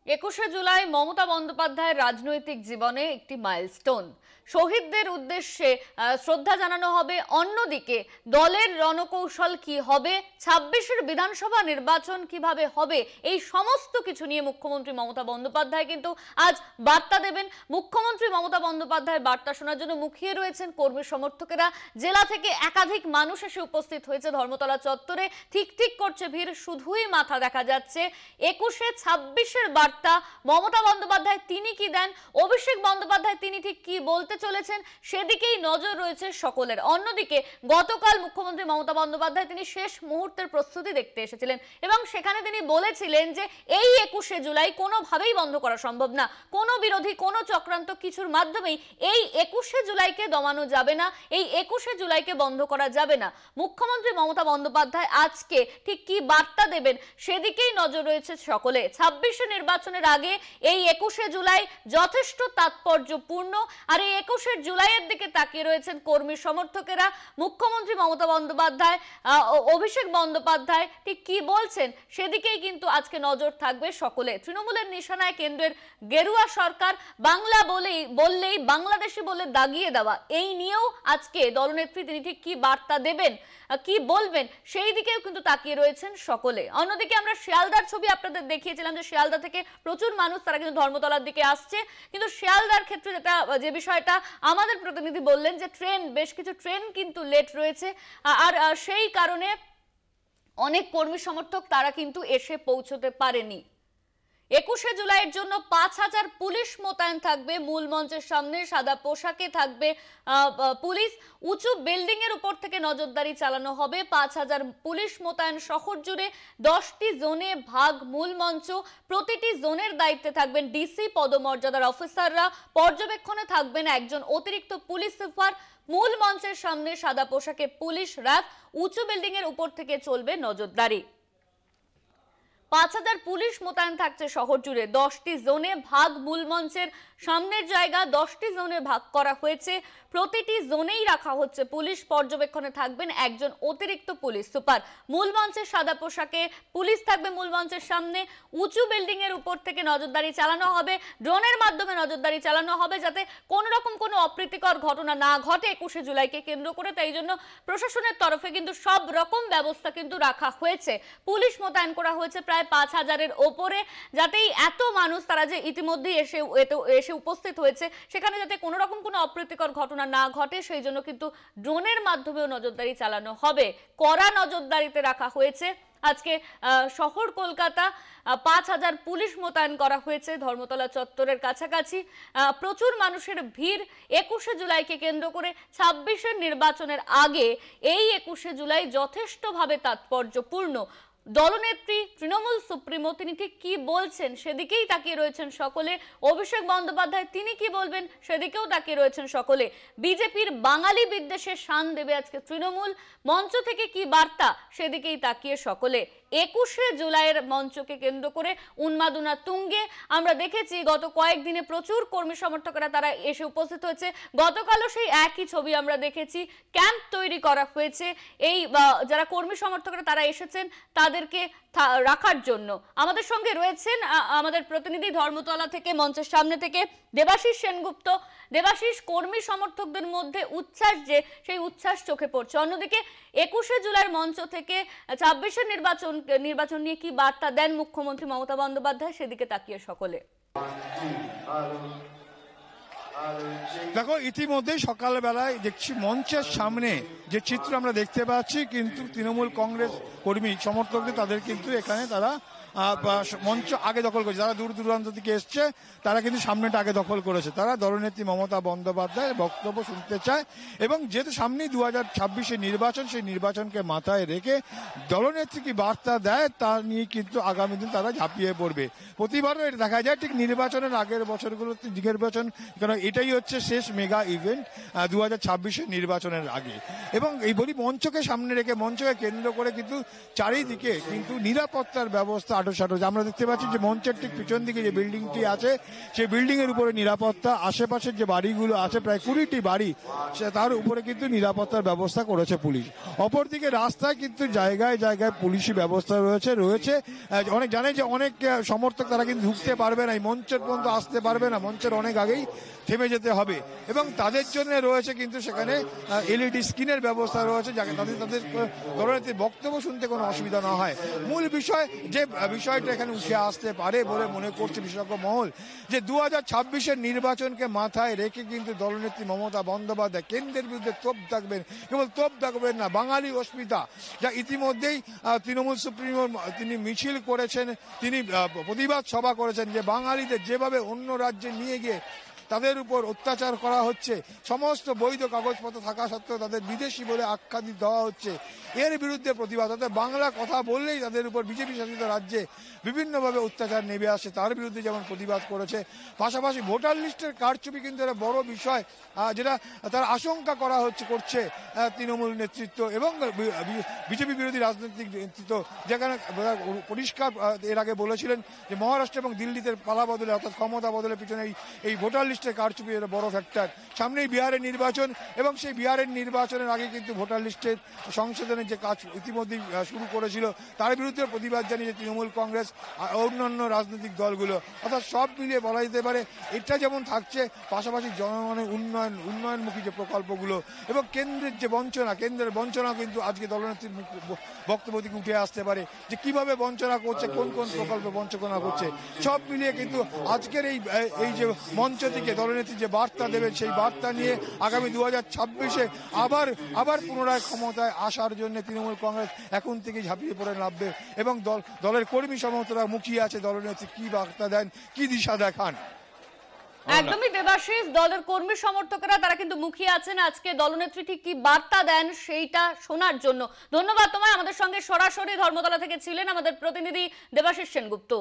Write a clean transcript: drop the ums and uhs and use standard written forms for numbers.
21শে জুলাই মমতা বন্দ্যোপাধ্যায়ের রাজনৈতিক জীবনে একটি মাইলস্টোন। শহীদদের উদ্দেশ্যে শ্রদ্ধা জানানো হবে, অন্যদিকে দলের রণকৌশল কি হবে, 26-এর বিধানসভা নির্বাচন কিভাবে হবে, এই সমস্ত কিছু নিয়ে মুখ্যমন্ত্রী মমতা বন্দ্যোপাধ্যায় কিন্তু আজ বার্তা দেবেন। মুখ্যমন্ত্রী মমতা বন্দ্যোপাধ্যায়ের বার্তা শোনার জন্য মুখিয়ে রয়েছেন কর্মী সমর্থকেরা। জেলা থেকে একাধিক মানুষ এসে উপস্থিত হয়েছে ধর্মতলা চত্বরে। ঠিক ঠিক করছে ভিড়, শুধুই মাথা দেখা যাচ্ছে। 21শে 26-এর বার্তা মমতা বন্দ্যোপাধ্যায় তিনি কি দেন, অভিষেক বন্দ্যোপাধ্যায় তিনি ঠিক কি বলতে চলেছেন, সেদিকেই নজর রয়েছে সকলের। অন্যদিকে গতকাল মুখ্যমন্ত্রী মমতা বন্দ্যোপাধ্যায় তিনি শেষ মুহূর্তের প্রস্তুতি দেখতে এসেছিলেন এবং সেখানে তিনি বলেছিলেন যে এই 21শে জুলাই কোনোভাবেই বন্ধ করা সম্ভব না, কোনো বিরোধী কোনো চক্রান্ত কিছুর মাধ্যমেই এই 21শে জুলাইকে দমানো যাবে না, এই 21শে জুলাইকে বন্ধ করা যাবে না। মুখ্যমন্ত্রী মমতা বন্দ্যোপাধ্যায় আজকে ঠিক কি বার্তা দেবেন সেদিকেই নজর রয়েছে সকলে। 26শে নির্বাচনের আগে এই 21শে জুলাই যথেষ্ট তাৎপর্যপূর্ণ, আর এই 21শে জুলাইয়ের দিকে তাকিয়ে রয়েছেন কর্মী সমর্থকেরা। মুখ্যমন্ত্রী মমতা বন্দ্যোপাধ্যায়, অভিষেক বন্দ্যোপাধ্যায় ঠিক কি বলছেন সেদিকেই কিন্তু আজকে নজর থাকবে সকলে। তৃণমূলের নিশানায় কেন্দ্রের গেরুয়া সরকার, বাংলা বললেই বাংলাদেশি বলে দাগিয়ে দেওয়া, এই নিয়েও আজকে দলনেত্রী তিনি ঠিক কি বার্তা দেবেন, কি বলবেন সেই দিকেও কিন্তু তাকিয়ে রয়েছেন সকলে। অন্যদিকে আমরা শিয়ালদার ছবি আপনাদের দেখিয়েছিলাম যে শিয়ালদা থেকে প্রচুর মানুষ তারা কিন্তু ধর্মতলার দিকে আসছে, কিন্তু শিয়ালদার ক্ষেত্রে যে বিষয়টা আমাদের প্রতিনিধি বললেন যে বেশ কিছু ট্রেন কিন্তু লেট রয়েছে, আর সেই কারণে অনেক কর্মী সমর্থক তারা কিন্তু এসে পৌঁছতে পারেনি। 21শে জুলাইয়ের জন্য 5000 পুলিশ মোতায়েন থাকবে মূল মঞ্চের সামনে, সাদা পোশাকে থাকবে পুলিশ। উঁচু বিল্ডিং এর উপর থেকে নজরদারি চালানো হবে। 5000 পুলিশ মোতায়েন শহর জুড়ে, 10টি জোনে ভাগ মূল মঞ্চ। প্রতিটি জোনের দায়িত্বে থাকবেন ডিসি পদমর্যাদার অফিসাররা, পর্যবেক্ষণে থাকবেন একজন অতিরিক্ত পুলিশ সুপার। মূল মঞ্চের সামনে সাদা পোশাকে পুলিশ, র্যাব, উঁচু বিল্ডিং এর উপর থেকে চলবে নজরদারি। 5000 পুলিশ মোতায়েন থাকছে শহর জুড়ে, 10টি জোনে ভাগ মূল মঞ্চের সামনের জায়গা, 10টি জোনে ভাগ করা হয়েছে। প্রতিটি জোনেই রাখা হচ্ছে পুলিশ, পর্যবেক্ষণে থাকবেন একজন অতিরিক্ত পুলিশ সুপার। মূল মঞ্চের সাদা পোশাকে পুলিশ থাকবে মূল মঞ্চের সামনে। উঁচু বিল্ডিং এর উপর থেকে নজরদারি চালানো হবে, ড্রোনের মাধ্যমে নজরদারি চালানো হবে যাতে কোনো রকম কোনো অপ্রীতিকর ঘটনা না ঘটে 21শে জুলাইকে কেন্দ্র করে। তাই জন্য প্রশাসনের তরফে কিন্তু সব রকম ব্যবস্থা কিন্তু রাখা হয়েছে। পুলিশ মোতায়েন করা হয়েছে প্রায় 5000-এর ওপরে, যাতেই এত মানুষ তারা যে ইতিমধ্যেই এসে উপস্থিত হয়েছে সেখানে যাতে কোনো রকম কোনো অপ্রীতিকর ঘটনা না ঘটে সেই জন্য কিন্তু ড্রোনের মাধ্যমেও নজরদারি চালানো হবে। কড়া নজরদারিতে রাখা হয়েছে আজকে শহর কলকাতা। 5000 পুলিশ মোতায়েন করা হয়েছে ধর্মতলা চত্বরের কাছাকাছি। প্রচুর মানুষের ভিড় 21শে জুলাইকে কেন্দ্র করে। 26-এর নির্বাচনের আগে এই 21শে জুলাই যথেষ্টভাবে তাৎপর্যপূর্ণ। দলনেত্রী তৃণমূল সুপ্রিমো তিনি ঠিক কি বলছেন সেদিকেই তাকিয়ে রয়েছেন সকলে। অভিষেক বন্দ্যোপাধ্যায় তিনি কি বলবেন সেদিকেও তাকিয়ে রয়েছেন সকলে। বিজেপির বাঙালি বিদ্বেষে শান দেবে আজকে তৃণমূল, মঞ্চ থেকে কি বার্তা সেদিকেই তাকিয়ে সকলে। 21শে জুলাইয়ের মঞ্চকে কেন্দ্র করে উন্মাদনা তুঙ্গে। আমরা দেখেছি গত কয়েকদিনে প্রচুর কর্মী সমর্থকরা তারা এসে উপস্থিত হয়েছে। গতকালও সেই একই ছবি আমরা দেখেছি, ক্যাম্প তৈরি করা হয়েছে। এই যারা কর্মী সমর্থকরা তারা এসেছেন তাদেরকে রাখার জন্য। আমাদের সঙ্গে রয়েছেন আমাদের প্রতিনিধি ধর্মতলা থেকে, মঞ্চের সামনে থেকে দেবাশিস সেনগুপ্ত। দেবাশিস, কর্মী সমর্থকদের মধ্যে উচ্ছ্বাস যে সেই উচ্ছ্বাস চোখে পড়ছে, অন্যদিকে 21শে জুলাইয়ের মঞ্চ থেকে 26-এর নির্বাচন নিয়ে কি বার্তা দেন মুখ্যমন্ত্রী মমতা বন্দ্যোপাধ্যায় সেদিকে তাকিয়ে সকলে। দেখো, ইতিমধ্যে সকালবেলায় দেখছি মঞ্চের সামনে যে চিত্র আমরা দেখতে পাচ্ছি, কিন্তু তৃণমূল কংগ্রেস কর্মী সমর্থকদের তাদের কিন্তু এখানে তারা মঞ্চ আগে দখল করেছে। যারা দূর দূরান্ত থেকে এসছে তারা কিন্তু সামনেটা আগে দখল করেছে। তারা দলনেত্রী মমতা বন্দ্যোপাধ্যায়ের বক্তব্য শুনতে চায় এবং যেহেতু সামনেই 2026-এর নির্বাচন, সেই নির্বাচনকে মাথায় রেখে দলনেত্রী কি বার্তা দেয় তা নিয়ে কিন্তু আগামী দিন তারা ঝাঁপিয়ে পড়বে। প্রতিবারও এটা দেখা যায় ঠিক নির্বাচনের আগের বছরগুলোতে নির্বাচন, কারণ এটাই হচ্ছে শেষ মেগা ইভেন্ট 2026-এর নির্বাচনের আগে। এবং এই বলি মঞ্চকে সামনে রেখে, মঞ্চকে কেন্দ্র করে কিন্তু চারিদিকে কিন্তু নিরাপত্তার ব্যবস্থা সাটো। আমরা দেখতে পাচ্ছি যে মঞ্চের ঠিক পিছন দিকে যে বিল্ডিংটি আছে সেই বিল্ডিং এর উপরে নিরাপত্তা, আশেপাশের যে বাড়িগুলো আছে প্রায় 20টি বাড়ি, তার উপরে কিন্তু নিরাপত্তার ব্যবস্থা করেছে পুলিশ। অপরদিকে রাস্তায় কিন্তু জায়গায় জায়গায় পুলিশি ব্যবস্থা রয়েছে। অনেক জানে যে অনেক সমর্থক তারা কিন্তু ঢুকতে পারবে না, এই মঞ্চের পর্যন্ত আসতে পারবে না, মঞ্চের অনেক আগেই থেমে যেতে হবে এবং তাদের জন্য রয়েছে কিন্তু সেখানে এলইডি স্ক্রিনের ব্যবস্থা রয়েছে, যাতে তাদের দলনেত্রীর বক্তব্য শুনতে কোনো অসুবিধা না হয়। মূল বিষয় যে বিষয়টা এখানে উঠে আসতে পারে বলে মনে করছে বিশেষজ্ঞ মহল, যে 2026-এর নির্বাচনকে মাথায় রেখে কিন্তু দলনেত্রী মমতা বন্দ্যোপাধ্যায় কেন্দ্রের বিরুদ্ধে তোপ দাগবেন। কেবল তোপ দাগবেন না, বাঙালি অস্মিতা যা ইতিমধ্যেই তৃণমূল সুপ্রিমো তিনি মিছিল করেছেন, তিনি প্রতিবাদ সভা করেছেন যে বাঙালিদের যেভাবে অন্য রাজ্যে নিয়ে গিয়ে তাদের উপর অত্যাচার করা হচ্ছে, সমস্ত বৈধ কাগজপত্র থাকা সত্ত্বেও তাদের বিদেশি বলে আখ্যা দেওয়া হচ্ছে, এর বিরুদ্ধে প্রতিবাদ। অর্থাৎ বাংলা কথা বললেই তাদের উপর বিজেপি শাসিত রাজ্যে বিভিন্নভাবে অত্যাচার নেমে আসে, তার বিরুদ্ধে যেমন প্রতিবাদ করেছে। পাশাপাশি ভোটার লিস্টের কারচুপি কিন্তু একটা বড় বিষয়, যেটা তারা আশঙ্কা করছে তৃণমূল নেতৃত্ব এবং বিজেপি বিরোধী রাজনৈতিক নেতৃত্ব, যেখানে পরিষ্কার এর আগে বলেছিলেন যে মহারাষ্ট্র এবং দিল্লিতে পালা বদলে অর্থাৎ ক্ষমতা বদলের পিছনে এই ভোটার লিস্টের কারচুপি একটা বড় ফ্যাক্টর। সামনেই বিহারের নির্বাচন এবং সেই বিহারের নির্বাচনের আগে কিন্তু ভোটার লিস্টের সংশোধনের যে কাজ ইতিমধ্যেই শুরু করেছিল, তার বিরুদ্ধে প্রতিবাদ জানিয়ে তৃণমূল কংগ্রেস অন্যান্য রাজনৈতিক দলগুলো। অর্থাৎ সব মিলিয়ে বলা যেতে পারে এটা যেমন থাকছে, পাশাপাশি জনগণের উন্নয়নমুখী যে প্রকল্পগুলো এবং কেন্দ্রের বঞ্চনা কিন্তু আজকে দলনেত্রীর বক্তব্য থেকে উঠে আসতে পারে যে কিভাবে বঞ্চনা করছে, কোন কোন প্রকল্পে বঞ্চনা করছে। সব মিলিয়ে কিন্তু আজকের এই যে মঞ্চ থেকে দলনেত্রী যে বার্তা দেবে, সেই বার্তা নিয়ে আগামী 2026-এ আবার পুনরায় ক্ষমতায় আসার জন্য তৃণমূল কংগ্রেস এখন থেকে ঝাঁপিয়ে পড়ে নামবে এবং দলের কর্মী সমর্থকরা মুখিয়ে আছে দলনেত্রী কি বার্তা দেন, কি দিশা দেখান। একদমই দেবাশিস, দলের কর্মী সমর্থকরা তারা কিন্তু মুখিয়ে আছেন আজকে দলনেত্রী ঠিক কি বার্তা দেন সেইটা শোনার জন্য। ধন্যবাদ তোমায়। আমাদের সঙ্গে সরাসরি ধর্মতলা থেকে ছিলেন আমাদের প্রতিনিধি দেবাশিস সেনগুপ্ত।